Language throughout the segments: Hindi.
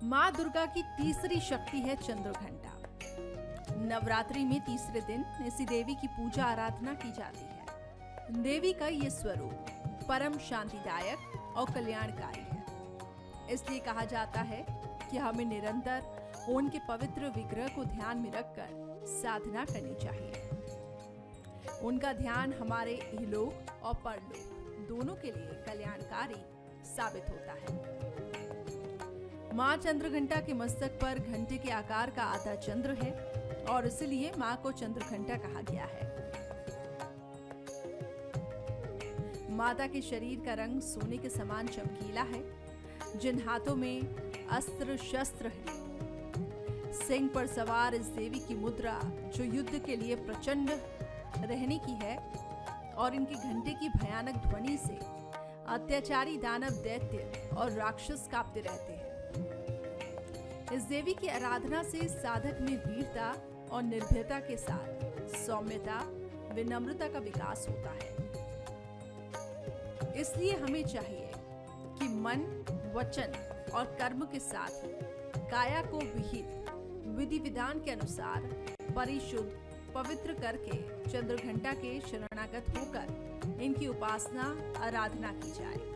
माँ दुर्गा की तीसरी शक्ति है चंद्रघंटा। नवरात्रि में तीसरे दिन इसी देवी की पूजा आराधना की जाती है। देवी का ये स्वरूप परम शांतिदायक और कल्याणकारी है। इसलिए कहा जाता है कि हमें निरंतर उनके पवित्र विग्रह को ध्यान में रखकर साधना करनी चाहिए। उनका ध्यान हमारे इहलोक और परलोक दोनों के लिए कल्याणकारी साबित होता है। माँ चंद्रघंटा के मस्तक पर घंटे के आकार का आधा चंद्र है और इसलिए माँ को चंद्रघंटा कहा गया है। माता के शरीर का रंग सोने के समान चमकीला है। जिन हाथों में अस्त्र शस्त्र है, सिंह पर सवार इस देवी की मुद्रा जो युद्ध के लिए प्रचंड रहने की है और इनके घंटे की भयानक ध्वनि से अत्याचारी दानव दैत्य और राक्षस कांपते रहते हैं। इस देवी की आराधना से साधक में वीरता और निर्भयता के साथ सौम्यता विनम्रता का विकास होता है। इसलिए हमें चाहिए कि मन, वचन और कर्म के साथ ही काया को विहित विधि विधान के अनुसार परिशुद्ध पवित्र करके चंद्रघंटा के शरणागत होकर इनकी उपासना आराधना की जाए।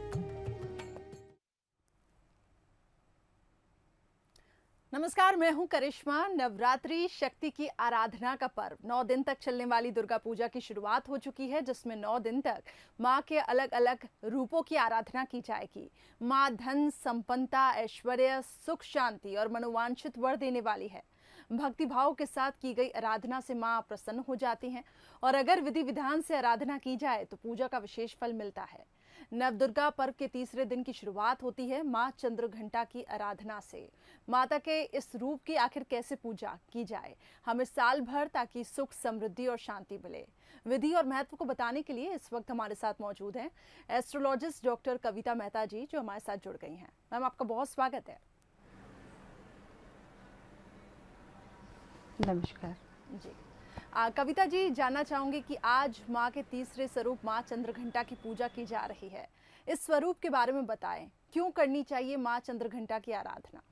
नमस्कार, मैं हूं करिश्मा। नवरात्रि शक्ति की आराधना का पर्व 9 दिन तक चलने वाली दुर्गा पूजा की शुरुआत हो चुकी है, जिसमें 9 दिन तक मां के अलग अलग रूपों की आराधना की जाएगी। मां धन, संपन्नता, ऐश्वर्य, सुख, शांति और मनोवांछित वर देने वाली है। भक्ति भाव के साथ की गई आराधना से मां प्रसन्न हो जाती हैं और अगर विधि विधान से आराधना की जाए तो पूजा का विशेष फल मिलता है। नवदुर्गा पर्व के तीसरे दिन की शुरुआत होती है मां चंद्रघंटा की आराधना से। माता के इस रूप की आखिर कैसे पूजा की जाए हमें साल भर, ताकि सुख, समृद्धि और शांति मिले। विधि और महत्व को बताने के लिए इस वक्त हमारे साथ मौजूद हैं एस्ट्रोलॉजिस्ट डॉक्टर कविता मेहता जी, जो हमारे साथ जुड़ गई हैं। मैम, आपका बहुत स्वागत है। नमस्कार जी। कविता जी, जानना चाहूंगी कि आज माँ के तीसरे स्वरूप माँ चंद्रघंटा की पूजा की जा रही है। इस स्वरूप के बारे में बताएं, क्यों करनी चाहिए माँ चंद्रघंटा की आराधना?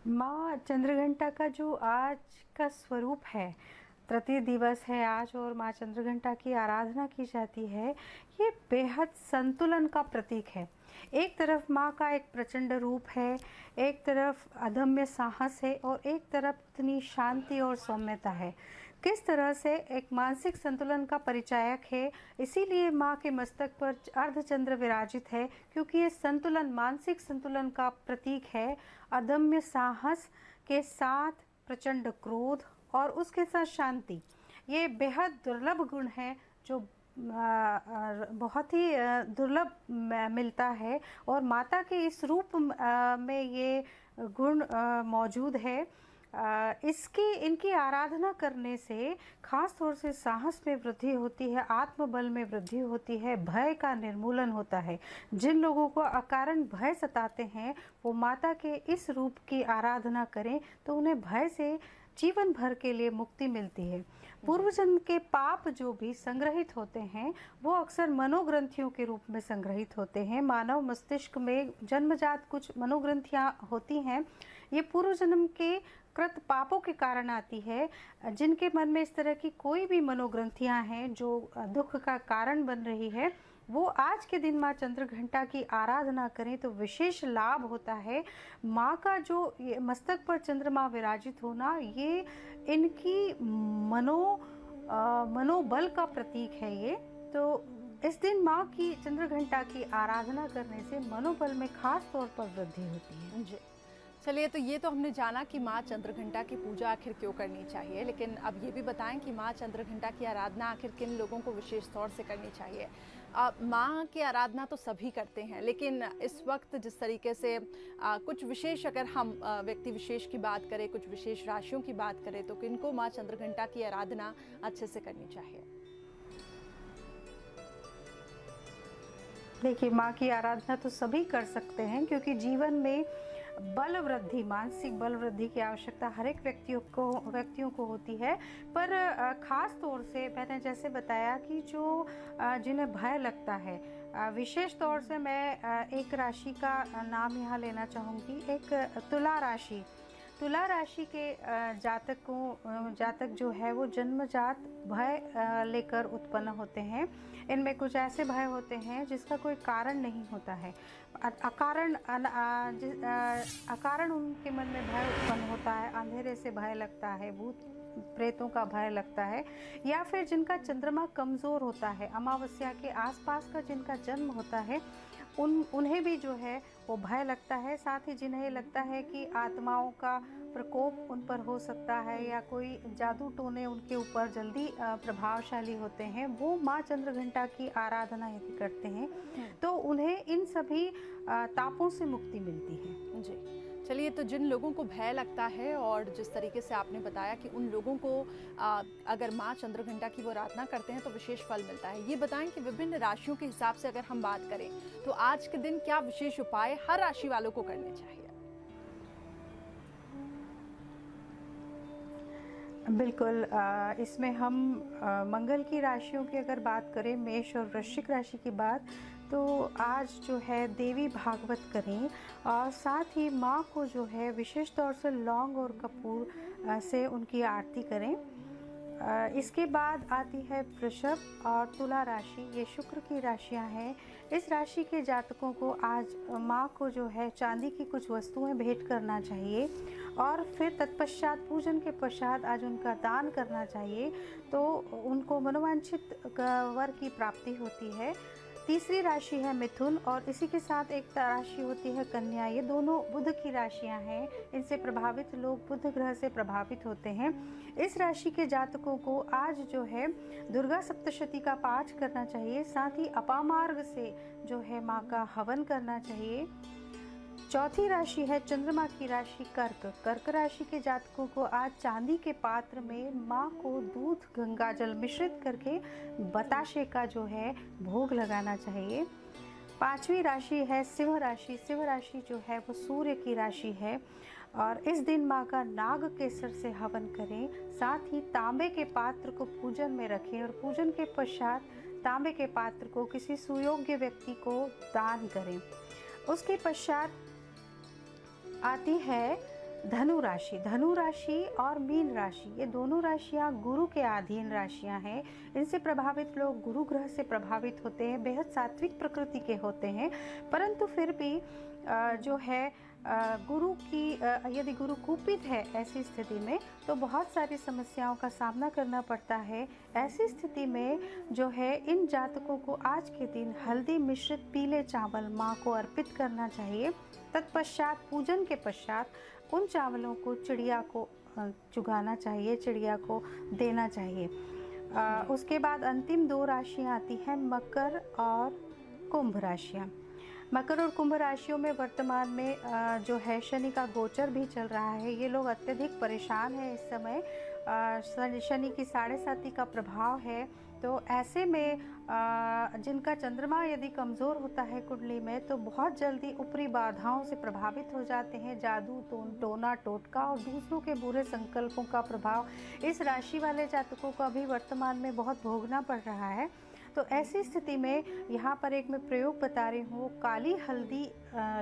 माँ चंद्रघंटा का जो आज का स्वरूप है, तृतीय दिवस है आज और माँ चंद्रघंटा की आराधना की जाती है, ये बेहद संतुलन का प्रतीक है। एक तरफ माँ का एक प्रचंड रूप है, एक तरफ अदम्य साहस है और एक तरफ इतनी शांति और सौम्यता है। किस तरह से एक मानसिक संतुलन का परिचायक है, इसीलिए माँ के मस्तक पर अर्धचंद्र विराजित है, क्योंकि ये संतुलन, मानसिक संतुलन का प्रतीक है। अदम्य साहस के साथ प्रचंड क्रोध और उसके साथ शांति, ये बेहद दुर्लभ गुण है जो बहुत ही दुर्लभ मिलता है और माता के इस रूप में ये गुण मौजूद है। इनकी आराधना करने से खास तौर से साहस में वृद्धि होती है, आत्मबल में वृद्धि होती है, भय का निर्मूलन होता है। जिन लोगों को अकारण भय सताते हैं, वो माता के इस रूप की आराधना करें तो उन्हें भय से जीवन भर के लिए मुक्ति मिलती है। पूर्व जन्म के पाप जो भी संग्रहित होते हैं, वो अक्सर मनोग्रंथियों के रूप में संग्रहित होते हैं। मानव मस्तिष्क में जन्मजात कुछ मनोग्रंथियां होती हैं, ये पूर्व जन्म के कृत पापों के कारण आती है। जिनके मन में इस तरह की कोई भी मनोग्रंथियां हैं जो दुख का कारण बन रही है, वो आज के दिन माँ चंद्रघंटा की आराधना करें तो विशेष लाभ होता है। माँ का जो मस्तक पर चंद्रमा विराजित होना, ये इनकी मनोबल का प्रतीक है। ये तो इस दिन माँ की चंद्रघंटा की आराधना करने से मनोबल में खास तौर पर वृद्धि होती है। जी, चलिए, तो ये तो हमने जाना कि माँ चंद्रघंटा की पूजा आखिर क्यों करनी चाहिए, लेकिन अब ये भी बताएं कि माँ चंद्रघंटा की आराधना आखिर किन लोगों को विशेष तौर से करनी चाहिए। माँ की आराधना तो सभी करते हैं, लेकिन इस वक्त जिस तरीके से कुछ विशेष, अगर हम व्यक्ति विशेष की बात करें, कुछ विशेष राशियों की बात करें, तो किनको माँ चंद्रघंटा की आराधना अच्छे से करनी चाहिए? देखिए, माँ की आराधना तो सभी कर सकते हैं, क्योंकि जीवन में बल वृद्धि, मानसिक बल वृद्धि की आवश्यकता हर एक व्यक्तियों को होती है। पर खास तौर से मैंने जैसे बताया कि जो जिन्हें भय लगता है, विशेष तौर से मैं एक राशि का नाम यहाँ लेना चाहूँगी, एक तुला राशि। तुला राशि के जातक जो है वो जन्मजात भय लेकर उत्पन्न होते हैं। इनमें कुछ ऐसे भय होते हैं जिसका कोई कारण नहीं होता है। अकारण उनके मन में भय उत्पन्न होता है। अंधेरे से भय लगता है, भूत प्रेतों का भय लगता है, या फिर जिनका चंद्रमा कमज़ोर होता है, अमावस्या के आसपास का जिनका जन्म होता है, उन्हें भी जो है वो भय लगता है। साथ ही जिन्हें लगता है कि आत्माओं का प्रकोप उन पर हो सकता है या कोई जादू टोने उनके ऊपर जल्दी प्रभावशाली होते हैं, वो माँ चंद्रघंटा की आराधना यदि करते हैं तो उन्हें इन सभी तापों से मुक्ति मिलती है। जी, चलिए, तो जिन लोगों को भय लगता है और जिस तरीके से आपने बताया कि उन लोगों को अगर माँ चंद्रघंटा की वो आराधना करते हैं तो विशेष फल मिलता है, ये बताएं कि विभिन्न राशियों के हिसाब से अगर हम बात करें तो आज के दिन क्या विशेष उपाय हर राशि वालों को करने चाहिए? बिल्कुल, इसमें हम मंगल की राशियों की अगर बात करें, मेष और वृश्चिक राशि की बात, तो आज जो है देवी भागवत करें और साथ ही माँ को जो है विशेष तौर से लौंग और कपूर से उनकी आरती करें। इसके बाद आती है वृषभ और तुला राशि, ये शुक्र की राशियां हैं। इस राशि के जातकों को आज माँ को जो है चांदी की कुछ वस्तुएं भेंट करना चाहिए और फिर तत्पश्चात पूजन के पश्चात आज उनका दान करना चाहिए, तो उनको मनोवांछित वर की प्राप्ति होती है। तीसरी राशि है मिथुन और इसी के साथ एक राशि होती है कन्या। ये दोनों बुध की राशियां हैं, इनसे प्रभावित लोग बुध ग्रह से प्रभावित होते हैं। इस राशि के जातकों को आज जो है दुर्गा सप्तशती का पाठ करना चाहिए, साथ ही अपामार्ग से जो है माँ का हवन करना चाहिए। चौथी राशि है चंद्रमा की राशि कर्क राशि के जातकों को आज चांदी के पात्र में माँ को दूध गंगा जल मिश्रित करके बताशे का जो है भोग लगाना चाहिए। पांचवी राशि है सिंह राशि। सिंह राशि जो है वो सूर्य की राशि है और इस दिन माँ का नाग केसर से हवन करें, साथ ही तांबे के पात्र को पूजन में रखें और पूजन के पश्चात तांबे के पात्र को किसी सुयोग्य व्यक्ति को दान करें। उसके पश्चात आती है धनु राशि। धनु राशि और मीन राशि, ये दोनों राशियां गुरु के अधीन राशियां हैं। इनसे प्रभावित लोग गुरु ग्रह से प्रभावित होते हैं, बेहद सात्विक प्रकृति के होते हैं, परंतु फिर भी जो है गुरु की यदि गुरु कुपित है ऐसी स्थिति में तो बहुत सारी समस्याओं का सामना करना पड़ता है। ऐसी स्थिति में जो है इन जातकों को आज के दिन हल्दी मिश्रित पीले चावल माँ को अर्पित करना चाहिए। तत्पश्चात पूजन के पश्चात उन चावलों को चिड़िया को चुगाना चाहिए, चिड़िया को देना चाहिए। उसके बाद अंतिम दो राशियाँ आती हैं मकर और कुंभ राशियाँ। मकर और कुंभ राशियों में वर्तमान में जो है शनि का गोचर भी चल रहा है। ये लोग अत्यधिक परेशान हैं इस समय, शनि की 7.5 का प्रभाव है। तो ऐसे में जिनका चंद्रमा यदि कमज़ोर होता है कुंडली में तो बहुत जल्दी ऊपरी बाधाओं से प्रभावित हो जाते हैं। जादू टोना टोटका और दूसरों के बुरे संकल्पों का प्रभाव इस राशि वाले जातकों को अभी वर्तमान में बहुत भोगना पड़ रहा है। तो ऐसी स्थिति में यहाँ पर एक मैं प्रयोग बता रही हूँ, काली हल्दी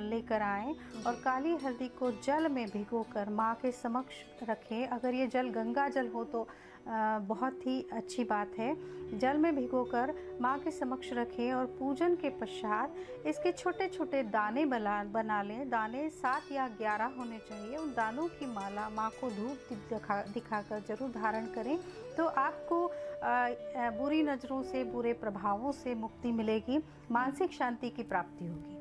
लेकर आएँ और काली हल्दी को जल में भिगोकर माँ के समक्ष रखें। अगर ये जल गंगा जल हो तो बहुत ही अच्छी बात है। जल में भिगोकर माँ के समक्ष रखें और पूजन के पश्चात इसके छोटे छोटे दाने बना लें। दाने 7 या 11 होने चाहिए। उन दानों की माला माँ को धूप दिखाकर जरूर धारण करें, तो आपको बुरी नज़रों से, बुरे प्रभावों से मुक्ति मिलेगी, मानसिक शांति की प्राप्ति होगी।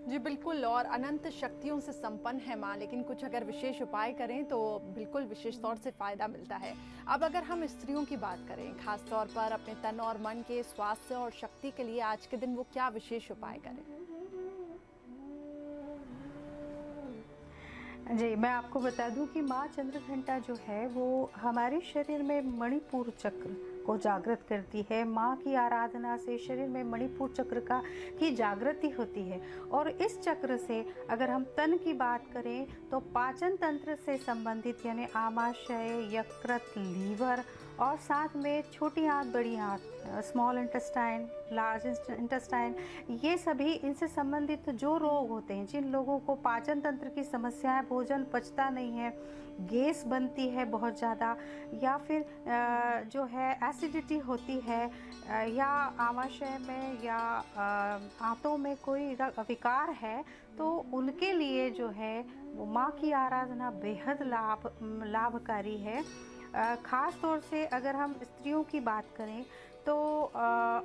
जी बिल्कुल, और अनंत शक्तियों से संपन्न है माँ, लेकिन कुछ अगर विशेष उपाय करें तो बिल्कुल विशेष तौर से फायदा मिलता है। अब अगर हम स्त्रियों की बात करें, खास तौर पर अपने तन और मन के स्वास्थ्य और शक्ति के लिए आज के दिन वो क्या विशेष उपाय करें? जी, मैं आपको बता दूं कि माँ चंद्रघंटा जो है वो हमारे शरीर में मणिपुर चक्र को जागृत करती है। माँ की आराधना से शरीर में मणिपुर चक्र की जागृति होती है। और इस चक्र से अगर हम तन की बात करें तो पाचन तंत्र से संबंधित यानी आमाशय, यकृत, लीवर और साथ में छोटी आंत, बड़ी आंत, स्मॉल इंटेस्टाइन, लार्ज इंटेस्टाइन, ये सभी इनसे संबंधित जो रोग होते हैं, जिन लोगों को पाचन तंत्र की समस्याएं, भोजन पचता नहीं है, गैस बनती है बहुत ज़्यादा, या फिर जो है एसिडिटी होती है, या आमाशय में या आंतों में कोई विकार है, तो उनके लिए जो है वो माँ की आराधना बेहद लाभकारी है। ख़ास तौर से अगर हम स्त्रियों की बात करें तो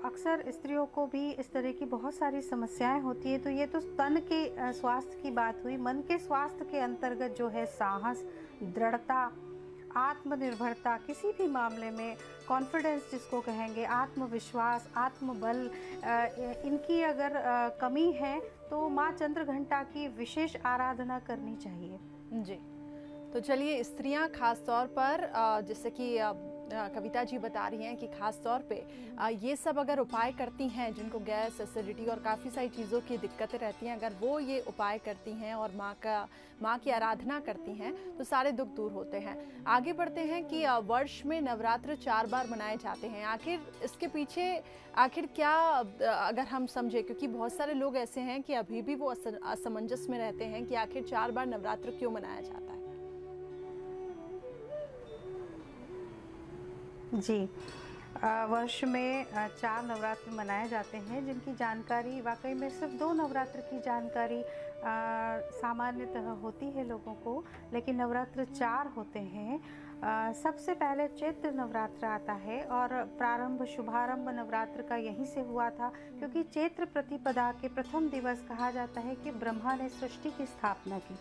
अक्सर स्त्रियों को भी इस तरह की बहुत सारी समस्याएं होती है। तो ये तो तन के स्वास्थ्य की बात हुई। मन के स्वास्थ्य के अंतर्गत जो है साहस, दृढ़ता, आत्मनिर्भरता, किसी भी मामले में कॉन्फिडेंस जिसको कहेंगे, आत्मविश्वास, आत्मबल, इनकी अगर कमी है तो माँ चंद्रघंटा की विशेष आराधना करनी चाहिए। जी, तो चलिए, स्त्रियां खास तौर पर जैसे कि कविता जी बता रही हैं कि खास तौर पे ये सब अगर उपाय करती हैं, जिनको गैस, एसिडिटी और काफ़ी सारी चीज़ों की दिक्कतें रहती हैं, अगर वो ये उपाय करती हैं और माँ की आराधना करती हैं तो सारे दुख दूर होते हैं। आगे बढ़ते हैं कि वर्ष में नवरात्र 4 बार मनाए जाते हैं। आखिर इसके पीछे आखिर क्या, अगर हम समझे, क्योंकि बहुत सारे लोग ऐसे हैं कि अभी भी वो असमंजस में रहते हैं कि आखिर 4 बार नवरात्र क्यों मनाया जाता है। जी, वर्ष में 4 नवरात्र मनाए जाते हैं, जिनकी जानकारी वाकई में सिर्फ 2 नवरात्र की जानकारी सामान्यतः होती है लोगों को, लेकिन नवरात्र 4 होते हैं। सबसे पहले चैत्र नवरात्र आता है और शुभारंभ नवरात्र का यहीं से हुआ था, क्योंकि चैत्र प्रतिपदा के प्रथम दिवस कहा जाता है कि ब्रह्मा ने सृष्टि की स्थापना की।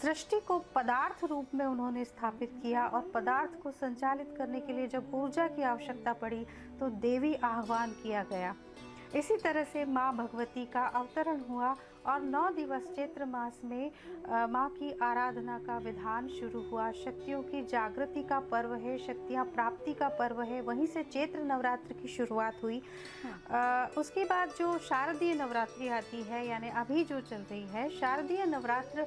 सृष्टि को पदार्थ रूप में उन्होंने स्थापित किया और पदार्थ को संचालित करने के लिए जब ऊर्जा की आवश्यकता पड़ी तो देवी आह्वान किया गया। इसी तरह से माँ भगवती का अवतरण हुआ और 9 दिवस चैत्र मास में माँ की आराधना का विधान शुरू हुआ। शक्तियों की जागृति का पर्व है, शक्तियाँ प्राप्ति का पर्व है, वहीं से चैत्र नवरात्र की शुरुआत हुई। उसके बाद जो शारदीय नवरात्रि आती है, यानी अभी जो चल रही है, शारदीय नवरात्र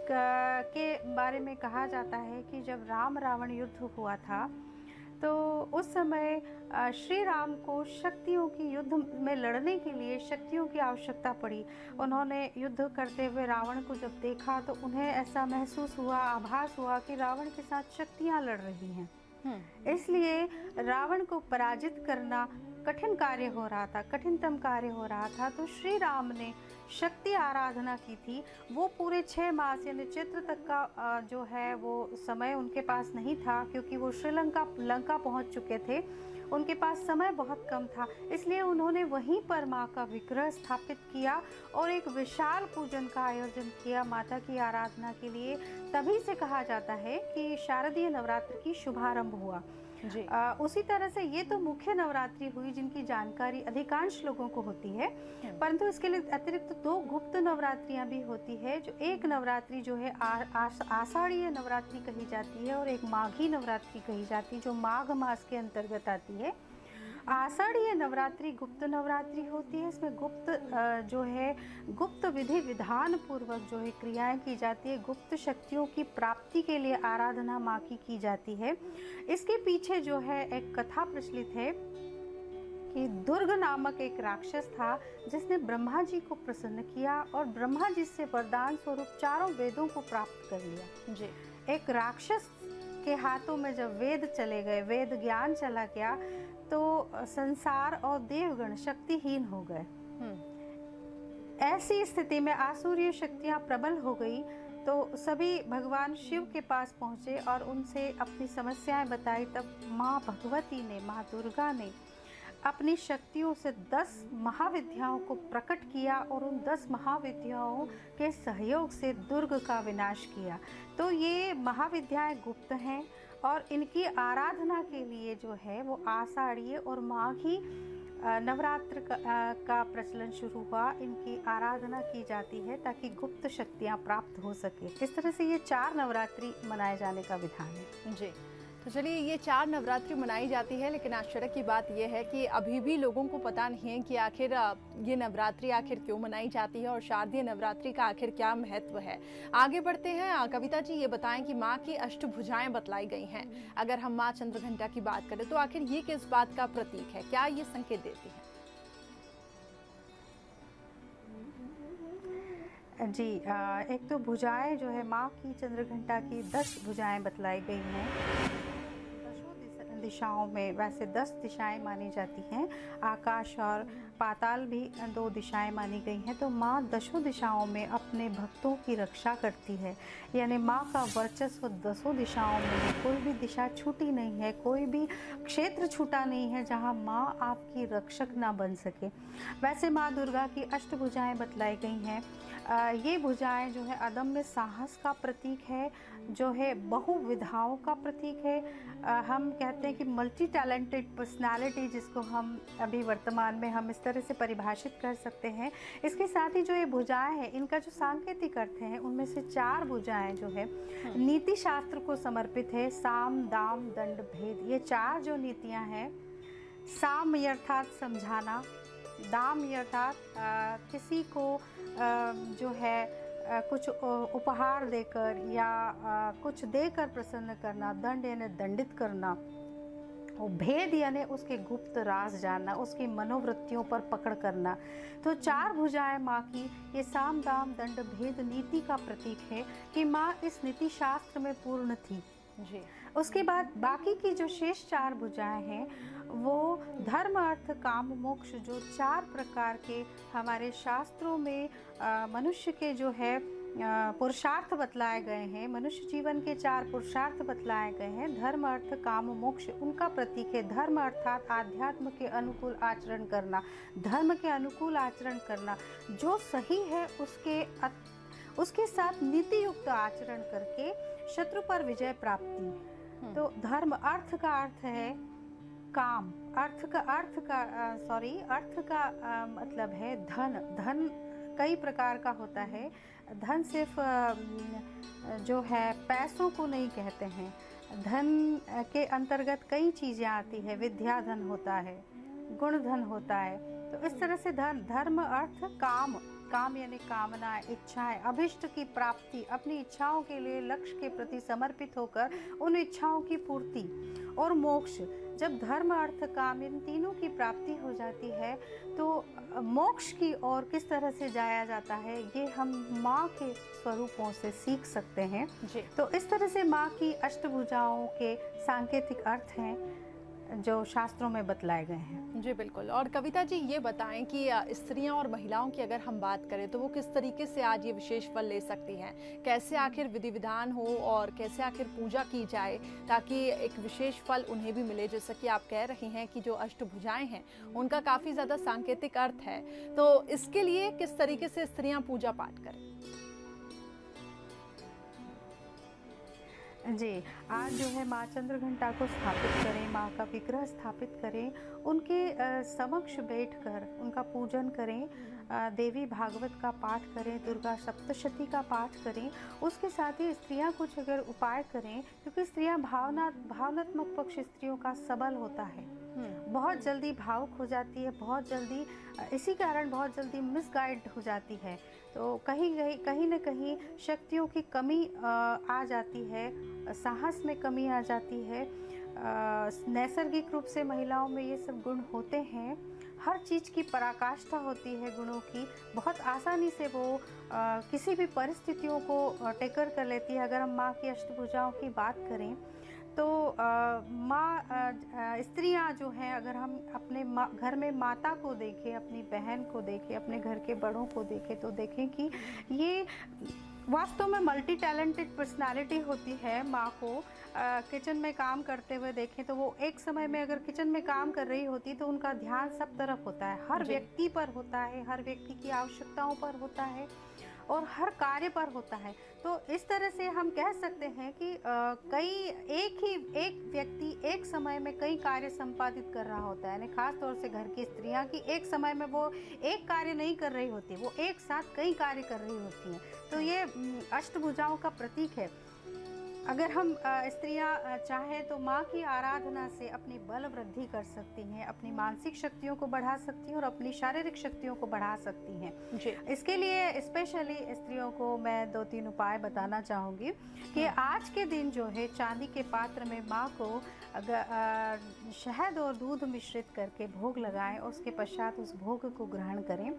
के बारे में कहा जाता है कि जब राम रावण युद्ध हुआ था तो उस समय श्री राम को शक्तियों की युद्ध में लड़ने के लिए शक्तियों की आवश्यकता पड़ी। उन्होंने युद्ध करते हुए रावण को जब देखा तो उन्हें ऐसा महसूस हुआ, आभास हुआ कि रावण के साथ शक्तियां लड़ रही हैं। इसलिए रावण को पराजित करना कठिन कार्य हो रहा था, कठिनतम कार्य हो रहा था। तो श्री राम ने शक्ति आराधना की थी। वो पूरे 6 मास यानी चैत्र तक का जो है वो समय उनके पास नहीं था, क्योंकि वो लंका पहुंच चुके थे। उनके पास समय बहुत कम था, इसलिए उन्होंने वहीं पर माँ का विग्रह स्थापित किया और एक विशाल पूजन का आयोजन किया माता की आराधना के लिए। तभी से कहा जाता है कि शारदीय नवरात्र की शुभारंभ हुआ। उसी तरह से ये तो मुख्य नवरात्रि हुई जिनकी जानकारी अधिकांश लोगों को होती है, परंतु इसके लिए अतिरिक्त 2 गुप्त नवरात्रियां भी होती है। जो एक नवरात्रि जो है आषाढ़ीय नवरात्रि कही जाती है और एक माघी नवरात्रि कही जाती है, जो माघ मास के अंतर्गत आती है। आषाढ़ीय नवरात्रि गुप्त नवरात्रि होती है। इसमें गुप्त विधि विधान पूर्वक जो है क्रियाएं की जाती है। गुप्त शक्तियों की प्राप्ति के लिए आराधना माँ की जाती है। इसके पीछे जो है एक कथा प्रचलित है कि दुर्ग नामक एक राक्षस था जिसने ब्रह्मा जी को प्रसन्न किया और ब्रह्मा जी से वरदान स्वरूप 4 वेदों को प्राप्त कर लिया। जी, एक राक्षस के हाथों में जब वेद चले गए, वेद ज्ञान चला गया, तो संसार और देवगण शक्तिहीन हो गए। ऐसी स्थिति में आसुरीय शक्तियां प्रबल हो गई, तो सभी भगवान शिव के पास पहुंचे और उनसे अपनी समस्याएं बताई। तब माँ भगवती ने, माँ दुर्गा ने अपनी शक्तियों से 10 महाविद्याओं को प्रकट किया और उन 10 महाविद्याओं के सहयोग से दुर्ग का विनाश किया। तो ये महाविद्याएं गुप्त हैं और इनकी आराधना के लिए जो है वो आषाढ़ीय और माघी नवरात्र का प्रचलन शुरू हुआ। इनकी आराधना की जाती है ताकि गुप्त शक्तियाँ प्राप्त हो सके। इस तरह से ये 4 नवरात्रि मनाए जाने का विधान है। जी, तो चलिए, ये 4 नवरात्रि मनाई जाती है, लेकिन आश्चर्य की बात ये है कि अभी भी लोगों को पता नहीं है कि आखिर ये नवरात्रि आखिर क्यों मनाई जाती है और शारदीय नवरात्रि का आखिर क्या महत्व है। आगे बढ़ते हैं। कविता जी, ये बताएं कि माँ की अष्टभुजाएं बतलाई गई हैं। अगर हम माँ चंद्रघंटा की बात करें तो आखिर ये किस बात का प्रतीक है, क्या ये संकेत देती है? जी, एक तो भुजाएं जो है माँ की चंद्रघंटा की 10 भुजाएं बतलाई गई हैं। दसों दिशाओं में वैसे 10 दिशाएं मानी जाती हैं। आकाश और पाताल भी 2 दिशाएं मानी गई हैं। तो माँ दसों दिशाओं में अपने भक्तों की रक्षा करती है, यानी माँ का वर्चस्व दसों दिशाओं में है। कोई भी दिशा छूटी नहीं है, कोई भी क्षेत्र छूटा नहीं है जहाँ माँ आपकी रक्षक ना बन सके। वैसे माँ दुर्गा की अष्टभुजाएं बतलाई गई हैं। ये भुजाएं जो है अदम्य साहस का प्रतीक है, जो है बहुविधाओं का प्रतीक है। हम कहते हैं कि मल्टी टैलेंटेड पर्सनालिटी, जिसको हम अभी वर्तमान में हम इस तरह से परिभाषित कर सकते हैं। इसके साथ ही जो ये भुजाएं हैं, इनका जो सांकेतिक अर्थ है, उनमें से 4 भुजाएं जो है नीति शास्त्र को समर्पित है। साम, दाम, दंड, भेद, ये 4 जो नीतियां हैं। साम अर्थात समझाना, दाम अर्थात किसी को जो है कुछ उपहार देकर या कुछ देकर प्रसन्न करना, दंड यानी दंडित करना, और भेद यानी उसके गुप्त राज जानना, उसकी मनोवृत्तियों पर पकड़ करना। तो 4 भुजाएं माँ की ये साम, दाम, दंड, भेद नीति का प्रतीक है कि माँ इस नीति शास्त्र में पूर्ण थी जी। उसके बाद बाकी की जो शेष 4 भुजाएं हैं वो धर्म, अर्थ, काम, मोक्ष, जो 4 प्रकार के हमारे शास्त्रों में मनुष्य के जो है पुरुषार्थ बतलाए गए हैं। मनुष्य जीवन के 4 पुरुषार्थ बतलाए गए हैं। धर्म, अर्थ, काम, मोक्ष उनका प्रतीक है। धर्म अर्थात आध्यात्म के अनुकूल आचरण करना, धर्म के अनुकूल आचरण करना, जो सही है उसके साथ नीति युक्त आचरण करके शत्रु पर विजय प्राप्ति। तो धर्म, अर्थ का अर्थ है काम, अर्थ का मतलब है धन। धन कई प्रकार का होता है। धन सिर्फ जो है पैसों को नहीं कहते हैं। धन के अंतर्गत कई चीज़ें आती है। विद्या धन होता है, गुण धन होता है। तो इस तरह से धर्म, अर्थ, काम, काम यानी कामना, इच्छाएं, अभिष्ट की प्राप्ति, अपनी इच्छाओं के लिए लक्ष्य के प्रति समर्पित होकर उन इच्छाओं की पूर्ति, और मोक्ष। जब धर्म, अर्थ, काम इन तीनों की प्राप्ति हो जाती है तो मोक्ष की ओर किस तरह से जाया जाता है, ये हम माँ के स्वरूपों से सीख सकते हैं जी। तो इस तरह से माँ की अष्टभुजाओं के सांकेतिक अर्थ हैं जो शास्त्रों में बतलाए गए हैं। जी बिल्कुल। और कविता जी, ये बताएं कि स्त्रियां और महिलाओं की अगर हम बात करें तो वो किस तरीके से आज ये विशेष फल ले सकती हैं, कैसे आखिर विधि विधान हो और कैसे आखिर पूजा की जाए ताकि एक विशेष फल उन्हें भी मिले। जैसा कि आप कह रही हैं कि जो अष्टभुजाएं हैं उनका काफ़ी ज़्यादा सांकेतिक अर्थ है, तो इसके लिए किस तरीके से स्त्रियाँ पूजा पाठ करें? जी, आज जो है माँ चंद्रघंटा को स्थापित करें, माँ का विग्रह स्थापित करें, उनके समक्ष बैठकर उनका पूजन करें, देवी भागवत का पाठ करें, दुर्गा सप्तशती का पाठ करें। उसके साथ ही स्त्रियां कुछ अगर उपाय करें, क्योंकि स्त्रियां भावनात्मक पक्ष स्त्रियों का सबल होता है। बहुत जल्दी भावुक हो जाती है, बहुत जल्दी इसी कारण बहुत जल्दी मिसगाइड हो जाती है। तो कहीं न कहीं शक्तियों की कमी आ जाती है, साहस में कमी आ जाती है। नैसर्गिक रूप से महिलाओं में ये सब गुण होते हैं। हर चीज़ की पराकाष्ठा होती है गुणों की। बहुत आसानी से वो किसी भी परिस्थितियों को टेकर कर लेती है। अगर हम माँ की अष्टभुजाओं की बात करें तो स्त्रियां जो हैं, अगर हम अपने घर में माता को देखें, अपनी बहन को देखें, अपने घर के बड़ों को देखें तो देखें कि ये वास्तव में मल्टी टैलेंटेड पर्सनालिटी होती है। माँ को किचन में काम करते हुए देखें तो वो एक समय में अगर किचन में काम कर रही होती तो उनका ध्यान सब तरफ होता है, हर व्यक्ति पर होता है, हर व्यक्ति की आवश्यकताओं पर होता है और हर कार्य पर होता है। तो इस तरह से हम कह सकते हैं कि एक व्यक्ति एक समय में कई कार्य संपादित कर रहा होता है। यानी खास तौर से घर की स्त्रियां की एक समय में वो एक कार्य नहीं कर रही होती, वो एक साथ कई कार्य कर रही होती हैं। तो ये अष्टभुजाओं का प्रतीक है। अगर हम स्त्रियां चाहें तो माँ की आराधना से अपनी बल वृद्धि कर सकती हैं, अपनी मानसिक शक्तियों को बढ़ा सकती हैं और अपनी शारीरिक शक्तियों को बढ़ा सकती हैं। जी। इसके लिए स्पेशली स्त्रियों को मैं 2-3 उपाय बताना चाहूँगी कि आज के दिन जो है चांदी के पात्र में माँ को शहद और दूध मिश्रित करके भोग लगाएं और उसके पश्चात उस भोग को ग्रहण करें।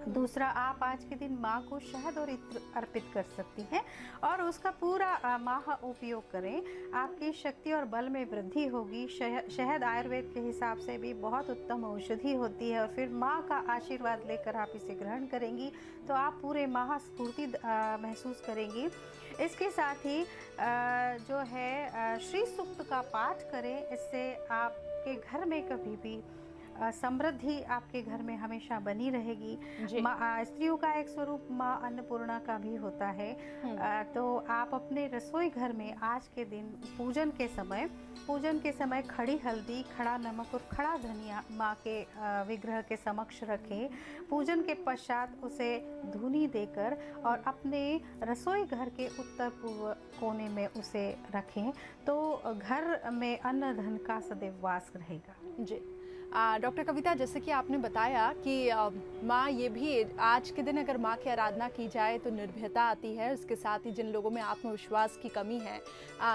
दूसरा, आप आज के दिन माँ को शहद और इत्र अर्पित कर सकती हैं और उसका पूरा माह उपयोग करें। आपकी शक्ति और बल में वृद्धि होगी। शहद आयुर्वेद के हिसाब से भी बहुत उत्तम औषधि होती है और फिर माँ का आशीर्वाद लेकर आप इसे ग्रहण करेंगी तो आप पूरे माह स्फूर्ति महसूस करेंगी। इसके साथ ही जो है श्री सूक्त का पाठ करें। इससे आपके घर में कभी भी समृद्धि आपके घर में हमेशा बनी रहेगी। स्त्रियों का एक स्वरूप माँ अन्नपूर्णा का भी होता है। तो आप अपने रसोई घर में आज के दिन पूजन के समय खड़ी हल्दी, खड़ा नमक और खड़ा धनिया माँ के विग्रह के समक्ष रखें। पूजन के पश्चात उसे धूनी देकर और अपने रसोई घर के उत्तर पूर्व कोने में उसे रखें तो घर में अन्न धन का सदैव वास रहेगा। जी। डॉक्टर कविता, जैसे कि आपने बताया कि माँ ये भी आज के दिन अगर माँ की आराधना की जाए तो निर्भयता आती है। उसके साथ ही जिन लोगों में आत्मविश्वास की कमी है,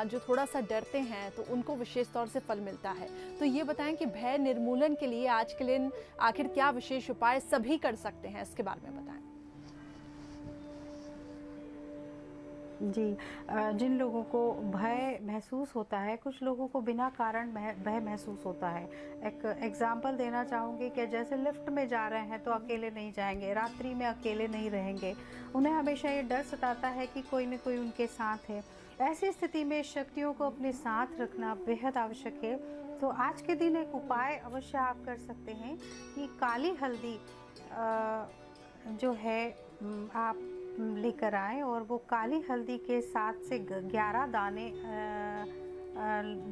जो थोड़ा सा डरते हैं, तो उनको विशेष तौर से फल मिलता है। तो ये बताएं कि भय निर्मूलन के लिए आज के दिन आखिर क्या विशेष उपाय सभी कर सकते हैं, इसके बारे में बताएं। जी, जिन लोगों को भय महसूस होता है, कुछ लोगों को बिना कारण भय महसूस होता है। एक एग्जाम्पल देना चाहूँगी कि जैसे लिफ्ट में जा रहे हैं तो अकेले नहीं जाएंगे, रात्रि में अकेले नहीं रहेंगे। उन्हें हमेशा ये डर सताता है कि कोई न कोई उनके साथ है। ऐसी स्थिति में शक्तियों को अपने साथ रखना बेहद आवश्यक है। तो आज के दिन एक उपाय अवश्य आप कर सकते हैं कि काली हल्दी जो है आप लेकर आएँ और वो काली हल्दी के 7 से 11 दाने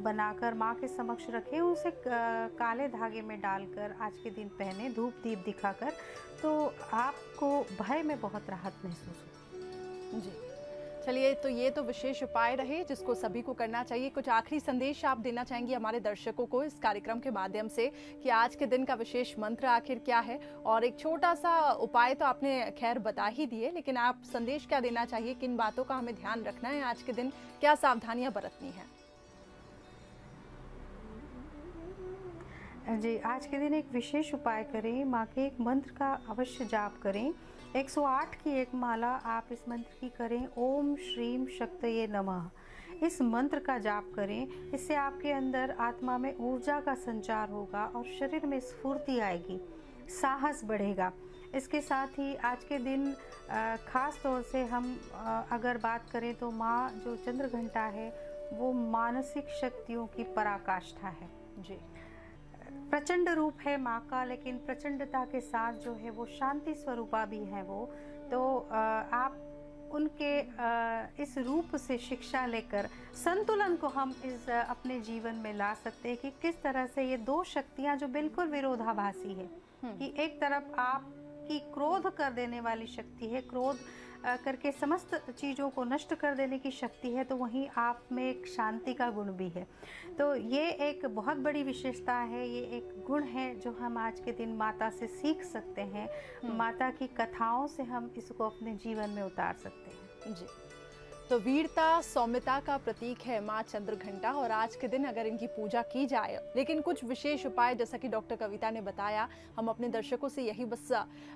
बनाकर माँ के समक्ष रखें। उसे काले धागे में डालकर आज के दिन पहने, धूप दीप दिखाकर, तो आपको भय में बहुत राहत महसूस होगी। जी, चलिए, तो ये तो विशेष उपाय रहे जिसको सभी को करना चाहिए। कुछ आखिरी संदेश आप देना चाहेंगी हमारे दर्शकों को इस कार्यक्रम के माध्यम से कि आज के दिन का विशेष मंत्र आखिर क्या है? और एक छोटा सा उपाय तो आपने खैर बता ही दिए, लेकिन आप संदेश क्या देना चाहिए, किन बातों का हमें ध्यान रखना है आज के दिन, क्या सावधानियां बरतनी है? जी, आज के दिन एक विशेष उपाय करें। माँ के एक मंत्र का अवश्य जाप करें। 108 की एक माला आप इस मंत्र की करें, ओम श्रीम शक्तये नमः। इस मंत्र का जाप करें। इससे आपके अंदर आत्मा में ऊर्जा का संचार होगा और शरीर में स्फूर्ति आएगी, साहस बढ़ेगा। इसके साथ ही आज के दिन खास तौर से हम अगर बात करें तो माँ जो चंद्र घंटा है वो मानसिक शक्तियों की पराकाष्ठा है। जी, प्रचंड रूप है माँ का, लेकिन प्रचंडता के साथ जो है वो शांति स्वरूपा भी है वो। तो आप उनके इस रूप से शिक्षा लेकर संतुलन को हम इस अपने जीवन में ला सकते हैं कि किस तरह से ये दो शक्तियाँ जो बिल्कुल विरोधाभासी है कि एक तरफ आपकी क्रोध कर देने वाली शक्ति है, क्रोध करके समस्त चीज़ों को नष्ट कर देने की शक्ति है, तो वहीं आप में एक शांति का गुण भी है। तो ये एक बहुत बड़ी विशेषता है, ये एक गुण है जो हम आज के दिन माता से सीख सकते हैं। माता की कथाओं से हम इसको अपने जीवन में उतार सकते हैं। जी, तो वीरता सौम्यता का प्रतीक है माँ चंद्र घंटा, और आज के दिन अगर इनकी पूजा की जाए, लेकिन कुछ विशेष उपाय जैसा कि डॉक्टर कविता ने बताया, हम अपने दर्शकों से यही बस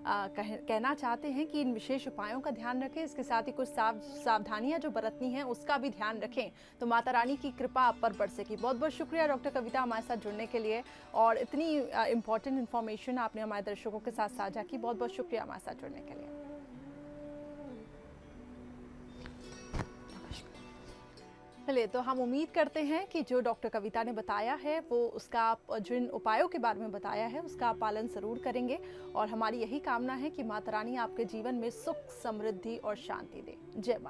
कहना चाहते हैं कि इन विशेष उपायों का ध्यान रखें। इसके साथ ही कुछ सावधानियां जो बरतनी हैं उसका भी ध्यान रखें, तो माता रानी की कृपा आप पर बरसेगी। बहुत बहुत शुक्रिया डॉक्टर कविता हमारे साथ जुड़ने के लिए, और इतनी इंपॉर्टेंट इन्फॉर्मेशन आपने हमारे दर्शकों के साथ साझा की। बहुत बहुत शुक्रिया हमारे साथ जुड़ने के लिए। चलिए, तो हम उम्मीद करते हैं कि जो डॉक्टर कविता ने बताया है वो उसका आप जिन उपायों के बारे में बताया है उसका आप पालन जरूर करेंगे, और हमारी यही कामना है कि माता रानी आपके जीवन में सुख, समृद्धि और शांति दे। जय माता।